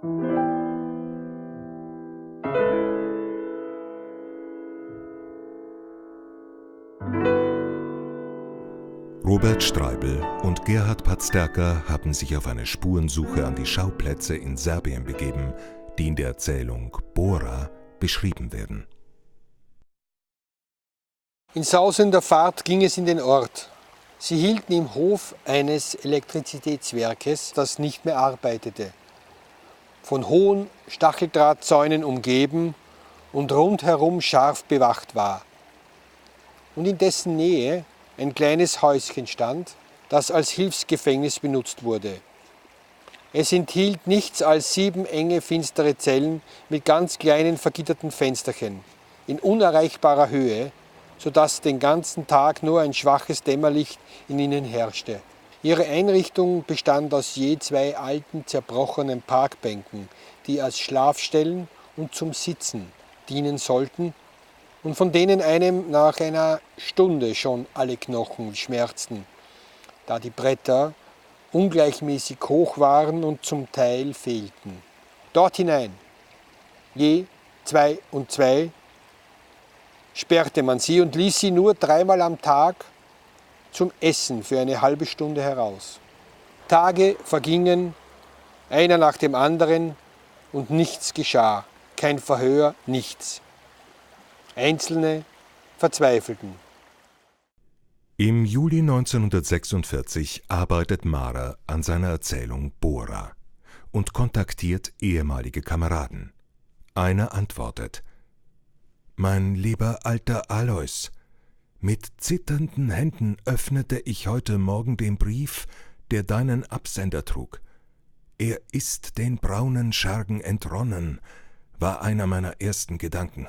Robert Streibel und Gerhard Pazderka haben sich auf eine Spurensuche an die Schauplätze in Serbien begeben, die in der Erzählung Bora beschrieben werden. In sausender Fahrt ging es in den Ort. Sie hielten im Hof eines Elektrizitätswerkes, das nicht mehr arbeitete. Von hohen Stacheldrahtzäunen umgeben und rundherum scharf bewacht war. Und in dessen Nähe ein kleines Häuschen stand, das als Hilfsgefängnis benutzt wurde. Es enthielt nichts als 7 enge, finstere Zellen mit ganz kleinen, vergitterten Fensterchen in unerreichbarer Höhe, sodass den ganzen Tag nur ein schwaches Dämmerlicht in ihnen herrschte. Ihre Einrichtung bestand aus je 2 alten, zerbrochenen Parkbänken, die als Schlafstellen und zum Sitzen dienen sollten und von denen einem nach einer Stunde schon alle Knochen schmerzten, da die Bretter ungleichmäßig hoch waren und zum Teil fehlten. Dort hinein, je 2 und 2, sperrte man sie und ließ sie nur 3-mal am Tag zum Essen für eine halbe Stunde heraus. Tage vergingen, einer nach dem anderen, und nichts geschah, kein Verhör, nichts. Einzelne verzweifelten. Im Juli 1946 arbeitet Mara an seiner Erzählung Bora und kontaktiert ehemalige Kameraden. Einer antwortet: »Mein lieber alter Alois, mit zitternden Händen öffnete ich heute Morgen den Brief, der deinen Absender trug. Er ist den braunen Schergen entronnen, war einer meiner ersten Gedanken.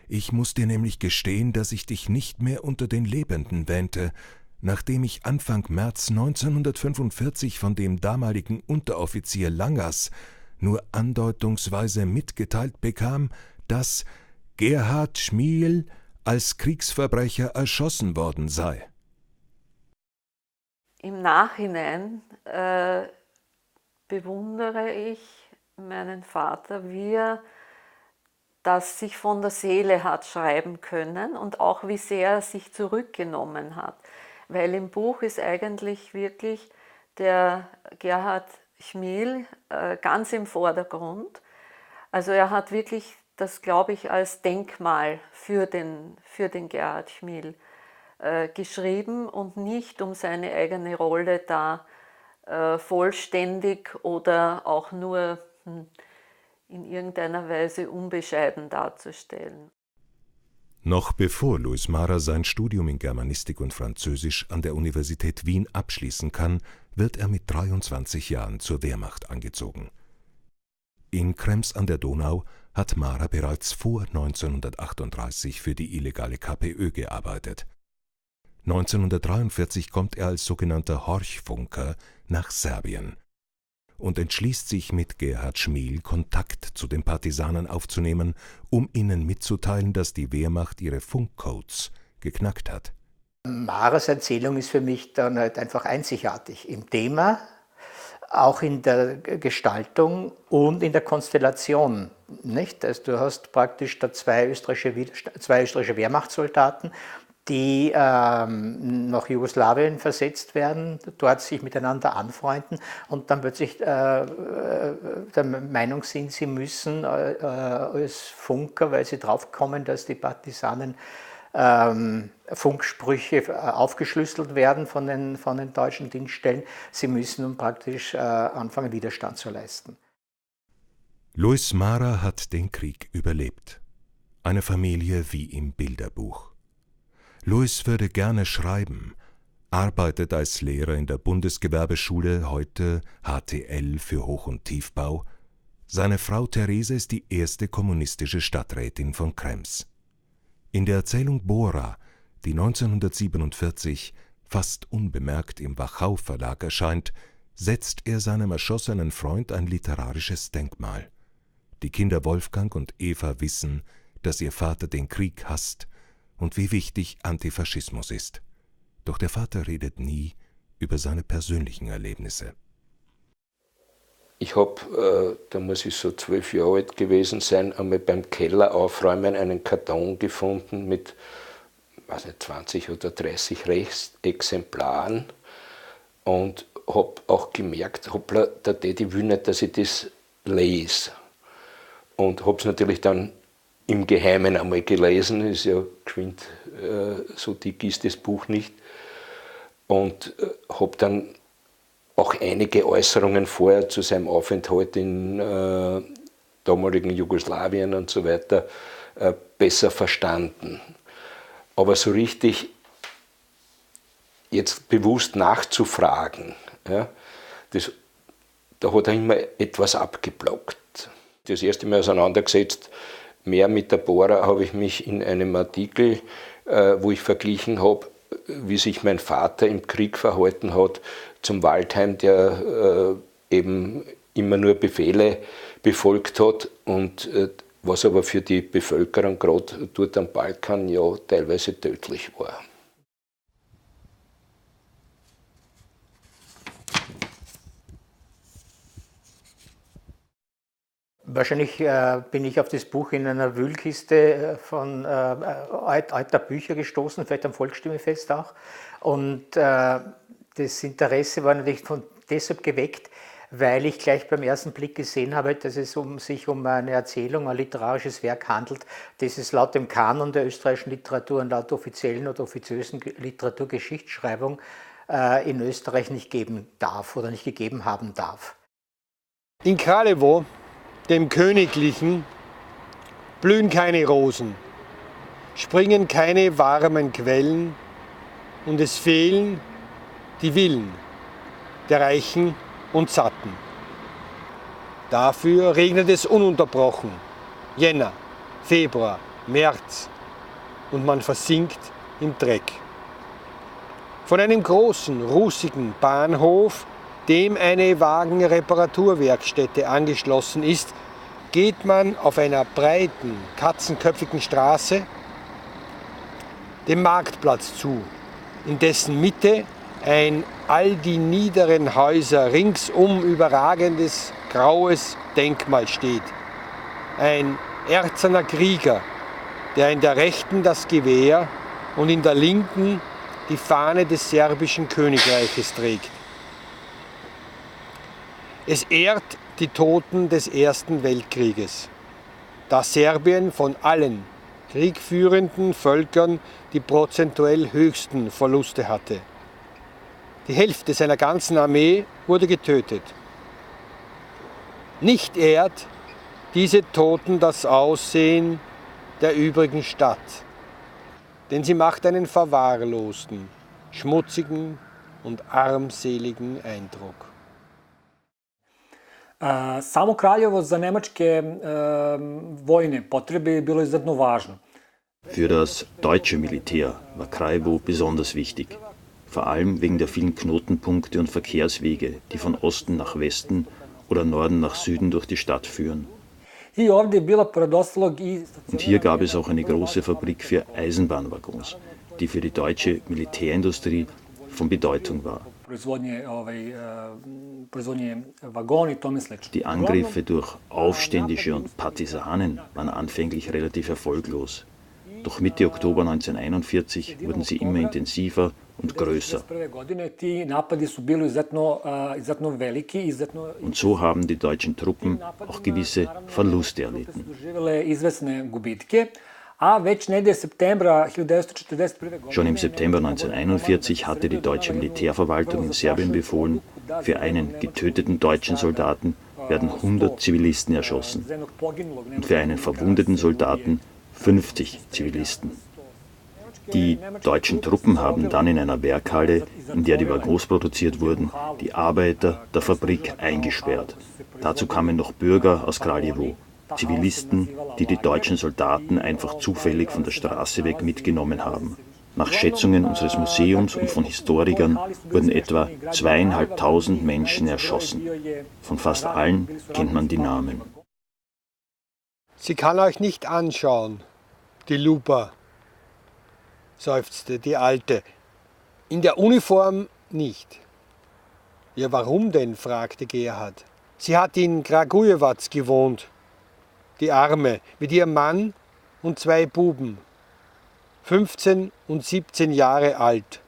Ich muss dir nämlich gestehen, dass ich dich nicht mehr unter den Lebenden wähnte, nachdem ich Anfang März 1945 von dem damaligen Unteroffizier Langers nur andeutungsweise mitgeteilt bekam, dass Gerhard Schmiel als Kriegsverbrecher erschossen worden sei.« Im Nachhinein bewundere ich meinen Vater, wie er das sich von der Seele hat schreiben können und auch wie sehr er sich zurückgenommen hat. Weil im Buch ist eigentlich wirklich der Gerhard Schmiel ganz im Vordergrund. Also er hat wirklich das, glaube ich, als Denkmal für den Gerhard Schmiel geschrieben und nicht um seine eigene Rolle da vollständig oder auch nur in irgendeiner Weise unbescheiden darzustellen. Noch bevor Louis Mara sein Studium in Germanistik und Französisch an der Universität Wien abschließen kann, wird er mit 23 Jahren zur Wehrmacht angezogen. In Krems an der Donau hat Mara bereits vor 1938 für die illegale KPÖ gearbeitet. 1943 kommt er als sogenannter Horchfunker nach Serbien und entschließt sich mit Gerhard Schmiel Kontakt zu den Partisanen aufzunehmen, um ihnen mitzuteilen, dass die Wehrmacht ihre Funkcodes geknackt hat. Maras Erzählung ist für mich dann halt einfach einzigartig im Thema, auch in der Gestaltung und in der Konstellation. Nicht? Also du hast praktisch da zwei österreichische Wehrmachtssoldaten, die nach Jugoslawien versetzt werden, dort sich miteinander anfreunden und dann plötzlich der Meinung sind, sie müssen als Funker, weil sie draufkommen, dass die Partisanen Funksprüche aufgeschlüsselt werden von den deutschen Dienststellen, sie müssen nun praktisch anfangen, Widerstand zu leisten. Louis Mara hat den Krieg überlebt. Eine Familie wie im Bilderbuch. Louis würde gerne schreiben, arbeitet als Lehrer in der Bundesgewerbeschule, heute HTL für Hoch- und Tiefbau. Seine Frau Therese ist die erste kommunistische Stadträtin von Krems. In der Erzählung Bora, die 1947 fast unbemerkt im Wachau Verlag erscheint, setzt er seinem erschossenen Freund ein literarisches Denkmal. Die Kinder Wolfgang und Eva wissen, dass ihr Vater den Krieg hasst und wie wichtig Antifaschismus ist. Doch der Vater redet nie über seine persönlichen Erlebnisse. Ich habe, da muss ich so 12 Jahre alt gewesen sein, einmal beim Keller aufräumen einen Karton gefunden mit, weiß nicht, 20 oder 30 Exemplaren und habe auch gemerkt, hoppla, der Daddy will nicht, dass ich das lese. Und habe es natürlich dann im Geheimen einmal gelesen, ist ja geschwind, so dick ist das Buch nicht. Und habe dann auch einige Äußerungen vorher zu seinem Aufenthalt in damaligen Jugoslawien und so weiter besser verstanden. Aber so richtig jetzt bewusst nachzufragen, ja, da hat er immer etwas abgeblockt. Das erste Mal auseinandergesetzt, mehr mit der Bora, habe ich mich in einem Artikel, wo ich verglichen habe, wie sich mein Vater im Krieg verhalten hat, zum Waldheim, der eben immer nur Befehle befolgt hat und was aber für die Bevölkerung gerade dort am Balkan ja teilweise tödlich war. Wahrscheinlich bin ich auf das Buch in einer Wühlkiste von alter Bücher gestoßen, vielleicht am Volksstimmefest auch. Und das Interesse war natürlich deshalb geweckt, weil ich gleich beim ersten Blick gesehen habe, dass es sich um eine Erzählung, ein literarisches Werk handelt, das es laut dem Kanon der österreichischen Literatur und laut offiziellen oder offiziösen Literaturgeschichtsschreibung in Österreich nicht geben darf oder nicht gegeben haben darf. In Kralevo, dem Königlichen, blühen keine Rosen, springen keine warmen Quellen und es fehlen die Villen der Reichen und Satten. Dafür regnet es ununterbrochen, Jänner, Februar, März und man versinkt im Dreck. Von einem großen, rußigen Bahnhof, dem eine Wagenreparaturwerkstätte angeschlossen ist, geht man auf einer breiten, katzenköpfigen Straße dem Marktplatz zu, in dessen Mitte ein all die niederen Häuser ringsum überragendes graues Denkmal steht. Ein erzener Krieger, der in der rechten das Gewehr und in der linken die Fahne des serbischen Königreiches trägt. Es ehrt die Toten des Ersten Weltkrieges, da Serbien von allen kriegführenden Völkern die prozentuell höchsten Verluste hatte. Die Hälfte seiner ganzen Armee wurde getötet. Nicht ehrt diese Toten das Aussehen der übrigen Stadt, denn sie macht einen verwahrlosten, schmutzigen und armseligen Eindruck. Samo Kraljevo za nemačke vojne potrebe je bilo izuzetno važno. Für das deutsche Militär war Kraljevo besonders wichtig, vor allem wegen der vielen Knotenpunkte und Verkehrswege, die von Osten nach Westen oder Norden nach Süden durch die Stadt führen. Und hier gab es auch eine große Fabrik für Eisenbahnwaggons, die für die deutsche Militärindustrie von Bedeutung war. Die Angriffe durch Aufständische und Partisanen waren anfänglich relativ erfolglos. Doch Mitte Oktober 1941 wurden sie immer intensiver und größer. Und so haben die deutschen Truppen auch gewisse Verluste erlitten. Schon im September 1941 hatte die deutsche Militärverwaltung in Serbien befohlen, für einen getöteten deutschen Soldaten werden 100 Zivilisten erschossen und für einen verwundeten Soldaten 50 Zivilisten. Die deutschen Truppen haben dann in einer Werkhalle, in der die Waggons produziert wurden, die Arbeiter der Fabrik eingesperrt. Dazu kamen noch Bürger aus Kraljevo, Zivilisten, die die deutschen Soldaten einfach zufällig von der Straße weg mitgenommen haben. Nach Schätzungen unseres Museums und von Historikern wurden etwa 2.500 Menschen erschossen. Von fast allen kennt man die Namen. Sie kann euch nicht anschauen, die Lupa, seufzte die Alte. In der Uniform nicht. Ja, warum denn? Fragte Gerhard. Sie hat in Kragujevac gewohnt, die Arme, mit ihrem Mann und 2 Buben, 15 und 17 Jahre alt.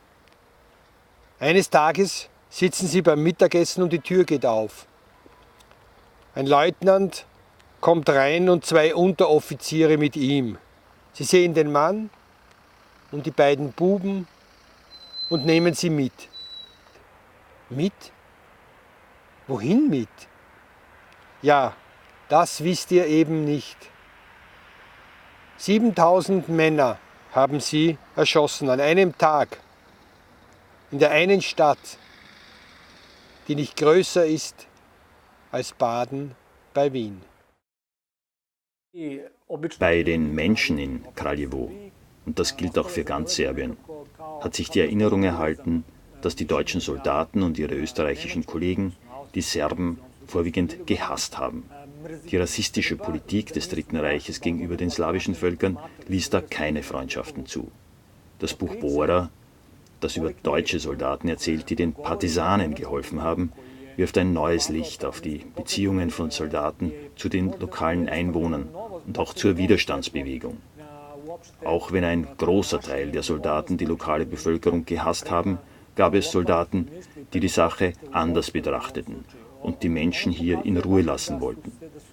Eines Tages sitzen sie beim Mittagessen und die Tür geht auf. Ein Leutnant kommt rein und 2 Unteroffiziere mit ihm. Sie sehen den Mann und die beiden Buben und nehmen sie mit. Mit? Wohin mit? Ja, das wisst ihr eben nicht. 7000 Männer haben sie erschossen an einem Tag in der einen Stadt, die nicht größer ist als Baden bei Wien. Bei den Menschen in Kraljevo, und das gilt auch für ganz Serbien, hat sich die Erinnerung erhalten, dass die deutschen Soldaten und ihre österreichischen Kollegen die Serben vorwiegend gehasst haben. Die rassistische Politik des Dritten Reiches gegenüber den slawischen Völkern ließ da keine Freundschaften zu. Das Buch Bora, das über deutsche Soldaten erzählt, die den Partisanen geholfen haben, wirft ein neues Licht auf die Beziehungen von Soldaten zu den lokalen Einwohnern und auch zur Widerstandsbewegung. Auch wenn ein großer Teil der Soldaten die lokale Bevölkerung gehasst haben, gab es Soldaten, die die Sache anders betrachteten und die Menschen hier in Ruhe lassen wollten.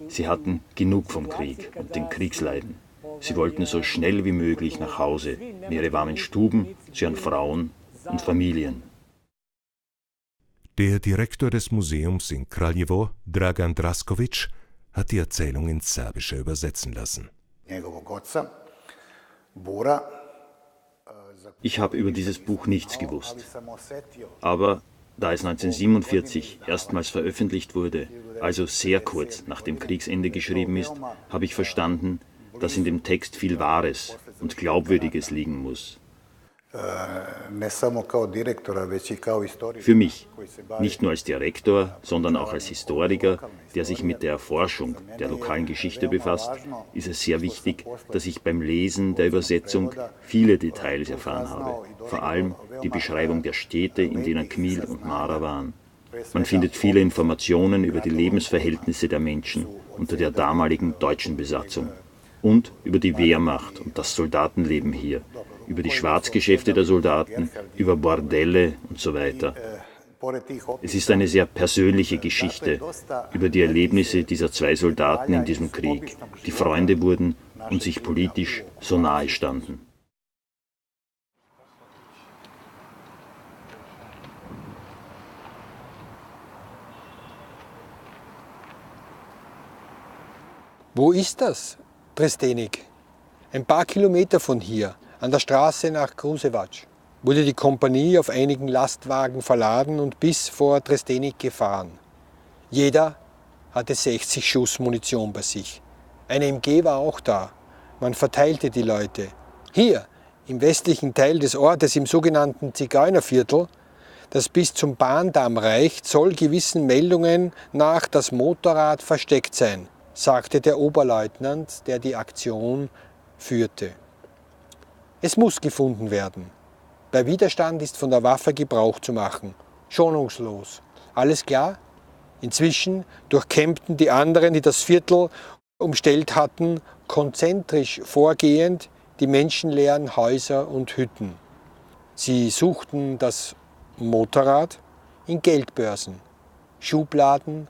Sie hatten genug vom Krieg und den Kriegsleiden. Sie wollten so schnell wie möglich nach Hause, in ihre warmen Stuben, zu ihren Frauen und Familien. Der Direktor des Museums in Kraljevo, Dragan Draskovic, hat die Erzählung ins Serbische übersetzen lassen. Ich habe über dieses Buch nichts gewusst. Aber da es 1947 erstmals veröffentlicht wurde, also sehr kurz nach dem Kriegsende geschrieben ist, habe ich verstanden, dass in dem Text viel Wahres und Glaubwürdiges liegen muss. Für mich, nicht nur als Direktor, sondern auch als Historiker, der sich mit der Erforschung der lokalen Geschichte befasst, ist es sehr wichtig, dass ich beim Lesen der Übersetzung viele Details erfahren habe, vor allem die Beschreibung der Städte, in denen Kmil und Mara waren. Man findet viele Informationen über die Lebensverhältnisse der Menschen unter der damaligen deutschen Besatzung und über die Wehrmacht und das Soldatenleben hier, über die Schwarzgeschäfte der Soldaten, über Bordelle und so weiter. Es ist eine sehr persönliche Geschichte über die Erlebnisse dieser 2 Soldaten in diesem Krieg, die Freunde wurden und sich politisch so nahe standen. Wo ist das, Trstenik? Ein paar Kilometer von hier. An der Straße nach Kruševac wurde die Kompanie auf einigen Lastwagen verladen und bis vor Trstenik gefahren. Jeder hatte 60 Schuss Munition bei sich. Eine MG war auch da. Man verteilte die Leute. Hier, im westlichen Teil des Ortes, im sogenannten Zigeunerviertel, das bis zum Bahndamm reicht, soll gewissen Meldungen nach das Motorrad versteckt sein, sagte der Oberleutnant, der die Aktion führte. Es muss gefunden werden. Bei Widerstand ist von der Waffe Gebrauch zu machen. Schonungslos. Alles klar? Inzwischen durchkämmten die anderen, die das Viertel umstellt hatten, konzentrisch vorgehend die menschenleeren Häuser und Hütten. Sie suchten das Motorrad in Geldbörsen, Schubladen,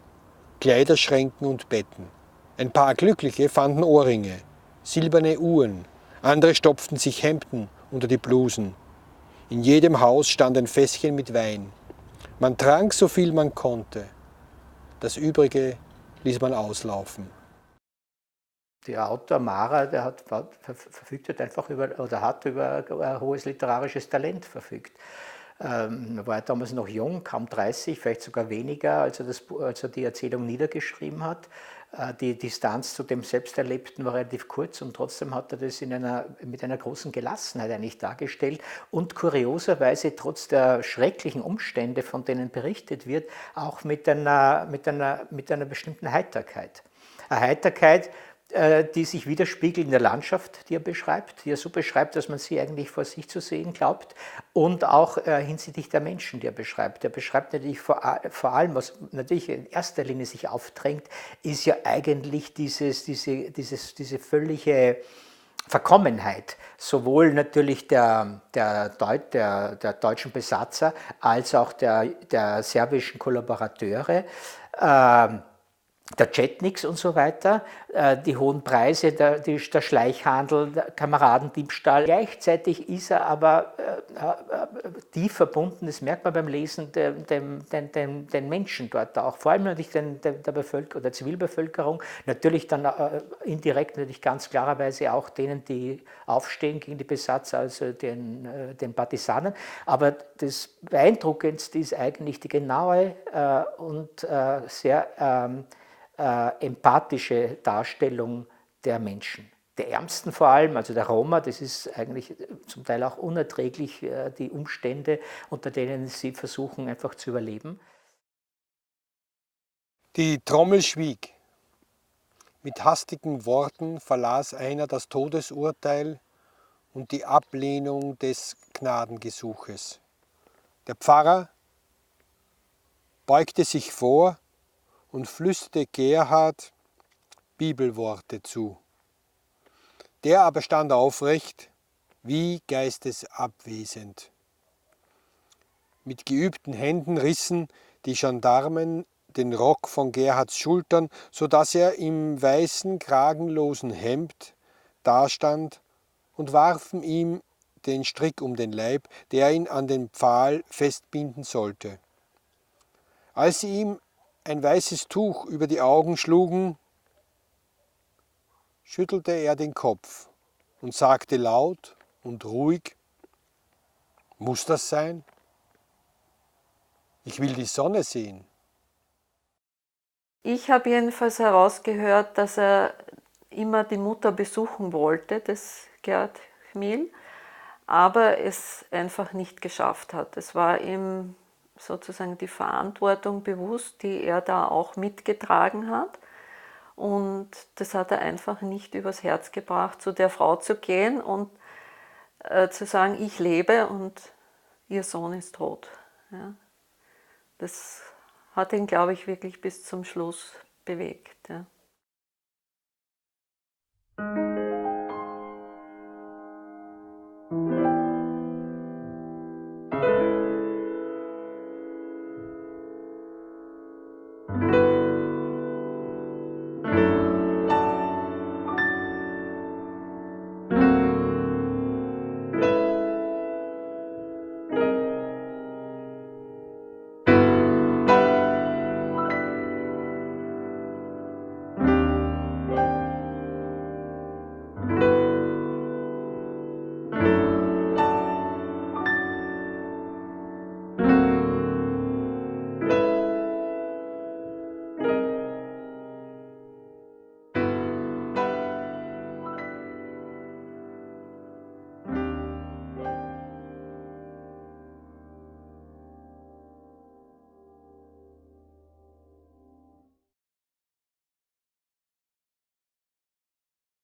Kleiderschränken und Betten. Ein paar Glückliche fanden Ohrringe, silberne Uhren. Andere stopften sich Hemden unter die Blusen. In jedem Haus stand ein Fässchen mit Wein. Man trank so viel man konnte. Das Übrige ließ man auslaufen. Der Autor Mara, der hat über ein hohes literarisches Talent verfügt. Er war damals noch jung, kaum 30, vielleicht sogar weniger, als er die Erzählung niedergeschrieben hat. Die Distanz zu dem Selbsterlebten war relativ kurz und trotzdem hat er das mit einer großen Gelassenheit eigentlich dargestellt und kurioserweise trotz der schrecklichen Umstände, von denen berichtet wird, auch mit einer bestimmten Heiterkeit. Eine Heiterkeit, die sich widerspiegelt in der Landschaft, die er beschreibt, die er so beschreibt, dass man sie eigentlich vor sich zu sehen glaubt, und auch hinsichtlich der Menschen, die er beschreibt. Er beschreibt natürlich vor allem, was natürlich in erster Linie sich aufdrängt, ist ja eigentlich diese völlige Verkommenheit, sowohl natürlich der deutschen Besatzer als auch der serbischen Kollaborateure, der Chetniks und so weiter, die hohen Preise, der Schleichhandel, der Kameradendiebstahl. Gleichzeitig ist er aber tief verbunden, das merkt man beim Lesen, den Menschen dort auch, vor allem natürlich der Zivilbevölkerung, natürlich dann indirekt natürlich ganz klarerweise auch denen, die aufstehen gegen die Besatzer, also den Partisanen. Aber das Beeindruckendste ist eigentlich die genaue und sehr empathische Darstellung der Menschen. Der Ärmsten vor allem, also der Roma, das ist eigentlich zum Teil auch unerträglich, die Umstände, unter denen sie versuchen, einfach zu überleben. Die Trommel schwieg. Mit hastigen Worten verlas einer das Todesurteil und die Ablehnung des Gnadengesuches. Der Pfarrer beugte sich vor und flüsterte Gerhard Bibelworte zu. Der aber stand aufrecht, wie geistesabwesend. Mit geübten Händen rissen die Gendarmen den Rock von Gerhards Schultern, so dass er im weißen, kragenlosen Hemd dastand, und warfen ihm den Strick um den Leib, der ihn an den Pfahl festbinden sollte. Als sie ihm ein weißes Tuch über die Augen schlugen, schüttelte er den Kopf und sagte laut und ruhig: Muss das sein? Ich will die Sonne sehen. Ich habe jedenfalls herausgehört, dass er immer die Mutter besuchen wollte, des Gerhard Chmiel, aber es einfach nicht geschafft hat. Es war ihm sozusagen die Verantwortung bewusst, die er da auch mitgetragen hat. Und das hat er einfach nicht übers Herz gebracht, zu der Frau zu gehen und zu sagen, ich lebe und ihr Sohn ist tot. Ja. Das hat ihn, glaube ich, wirklich bis zum Schluss bewegt. Ja.